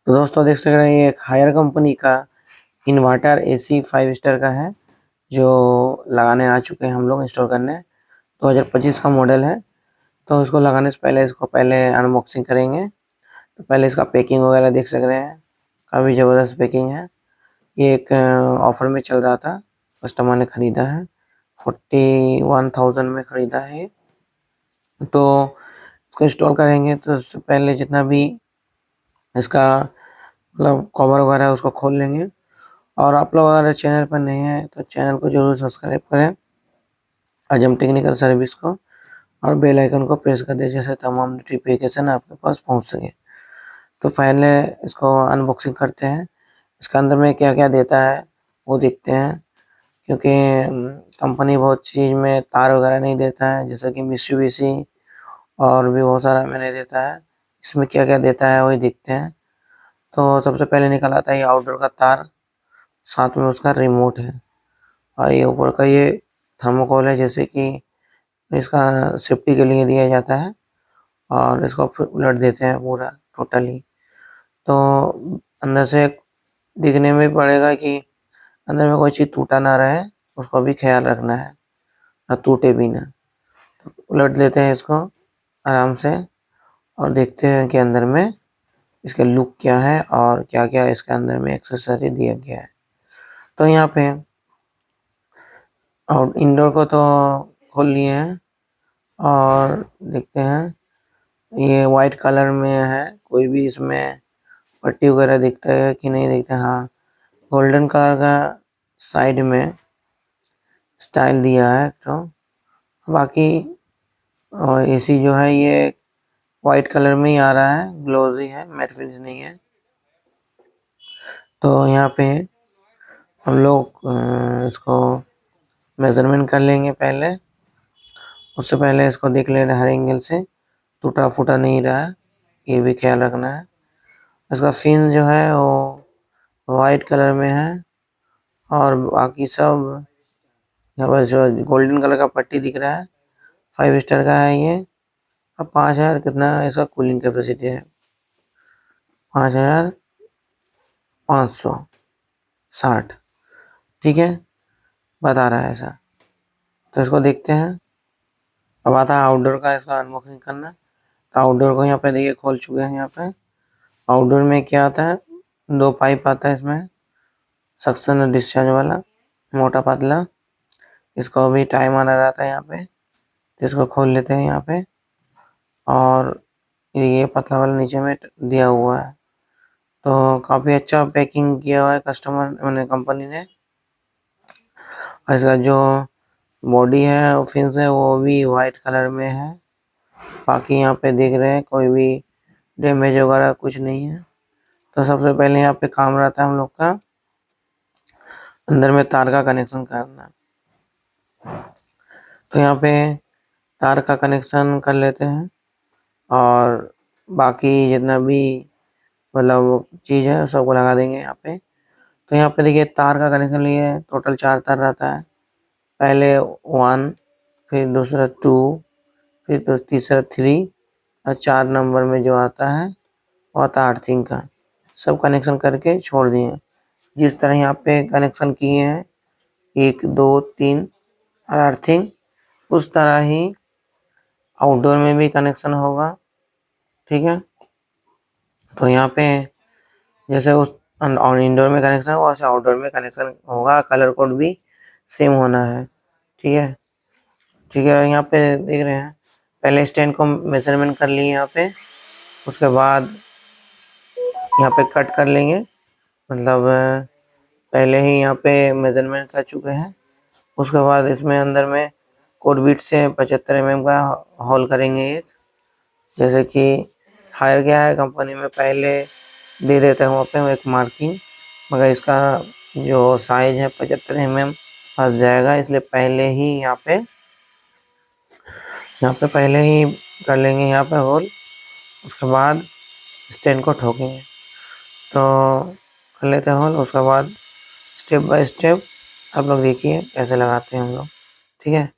तो दोस्तों देख सक रहे हैं ये एक हायर कंपनी का इन्वर्टर एसी 5 स्टार का है, जो लगाने आ चुके हैं हम लोग इंस्टॉल करने। 2025 का मॉडल है। तो इसको लगाने से पहले इसको अनबॉक्सिंग करेंगे। तो पहले इसका पैकिंग वगैरह देख सक रहे हैं, काफ़ी ज़बरदस्त पैकिंग है। ये एक ऑफर में चल रहा था, कस्टमर ने ख़रीदा है, 41,000 में ख़रीदा है। तो इसको इंस्टॉल करेंगे तो उससे पहले जितना भी इसका मतलब कवर वगैरह है उसको खोल लेंगे। और आप लोग अगर चैनल पर नए हैं तो चैनल को जरूर सब्सक्राइब करें, आज हम टेक्निकल सर्विस को, और बेल आइकन को प्रेस कर दें जिससे तमाम नोटिफिकेशन आपके पास पहुंच सके। तो पहले इसको अनबॉक्सिंग करते हैं, इसके अंदर में क्या क्या देता है वो देखते हैं, क्योंकि कंपनी बहुत चीज़ में तार वगैरह नहीं देता है, जैसे कि मित्सुबिशी और भी बहुत सारा में नहीं देता है। इसमें क्या क्या देता है वही देखते हैं। तो सबसे पहले निकल आता है ये आउटडोर का तार, साथ में उसका रिमोट है, और ये ऊपर का ये थर्मोकोल है, जैसे कि इसका सेफ्टी के लिए दिया जाता है। और इसको फिर उलट देते हैं पूरा टोटली। तो अंदर से दिखने में पड़ेगा कि अंदर में कोई चीज़ टूटा ना रहे, उसको भी ख्याल रखना है, ना टूटे भी ना। तो उलट देते हैं इसको आराम से और देखते हैं कि अंदर में इसका लुक क्या है और क्या क्या इसके अंदर में एक्सेसरी दिया गया है। तो यहाँ पे और इंडोर को तो खोल लिए हैं और देखते हैं ये वाइट कलर में है, कोई भी इसमें पट्टी वगैरह दिखता है कि नहीं दिखता। हाँ, गोल्डन कलर का साइड में स्टाइल दिया है। तो बाकी एसी जो है ये वाइट कलर में ही आ रहा है, ग्लोजी है, मैट फिनिश नहीं है। तो यहाँ पे हम लोग इसको मेज़रमेंट कर लेंगे पहले। उससे पहले इसको देख लेना हर एंगल से टूटा फूटा नहीं रहा है, ये भी ख्याल रखना है। इसका फिन जो है वो वाइट कलर में है, और बाकी सब यहाँ पर जो गोल्डन कलर का पट्टी दिख रहा है 5 स्टार का है ये। अब 5,000 कितना इसका कूलिंग कैपेसिटी है, 5,560, ठीक है, बता रहा है ऐसा। तो इसको देखते हैं। अब आता है आउटडोर का, इसका अनबॉक्सिंग करना। तो आउटडोर को यहाँ पे देखिए खोल चुके हैं। यहाँ पे आउटडोर में क्या आता है, 2 पाइप आता है इसमें, सक्शन और डिस्चार्ज वाला, मोटा पतला। इसको अभी टाइम आना रहता है यहाँ पे, तो इसको खोल लेते हैं यहाँ पे। और ये पतला वाला नीचे में दिया हुआ है। तो काफ़ी अच्छा पैकिंग किया हुआ है कस्टमर मैंने कंपनी ने। और इसका जो बॉडी है वो फिन्स है वो भी वाइट कलर में है। बाकी यहाँ पे देख रहे हैं कोई भी डैमेज वगैरह कुछ नहीं है। तो सबसे पहले यहाँ पे काम रहता है हम लोग का अंदर में तार का कनेक्शन करना। तो यहाँ पे तार का कनेक्शन कर लेते हैं, और बाकी जितना भी मतलब चीज़ है सबको लगा देंगे यहाँ पे। तो यहाँ पे देखिए तार का कनेक्शन लिए टोटल 4 तार रहता है। पहले 1, फिर दूसरा 2, फिर तो तीसरा 3, और 4 नंबर में जो आता है वो आता है अर्थिंग का। सब कनेक्शन करके छोड़ दिए। जिस तरह यहाँ पे कनेक्शन किए हैं 1, 2, 3 और अर्थिंग, उस तरह ही आउटडोर में भी कनेक्शन होगा, ठीक है। तो यहाँ पे जैसे उस इंडोर में कनेक्शन होगा वैसे आउटडोर में कनेक्शन होगा, कलर कोड भी सेम होना है, ठीक है। ठीक है, यहाँ पे देख रहे हैं पहले स्टैंड को मेजरमेंट कर लिए यहाँ पे। उसके बाद यहाँ पे कट कर लेंगे, मतलब पहले ही यहाँ पे मेजरमेंट कर चुके हैं। उसके बाद इसमें अंदर में कोड बीट से 75 mm का होल करेंगे एक, जैसे कि हायर गया है कंपनी में पहले दे देते हैं वहाँ पे एक मार्किंग, मगर इसका जो साइज है 75 mm फंस जाएगा, इसलिए पहले ही यहाँ पे पहले ही कर लेंगे यहाँ पे होल। उसके बाद स्टैंड को ठोकेंगे। तो कर लेते हैं होल, उसके बाद स्टेप बाय स्टेप आप लोग देखिए कैसे लगाते हैं हम लोग, ठीक है।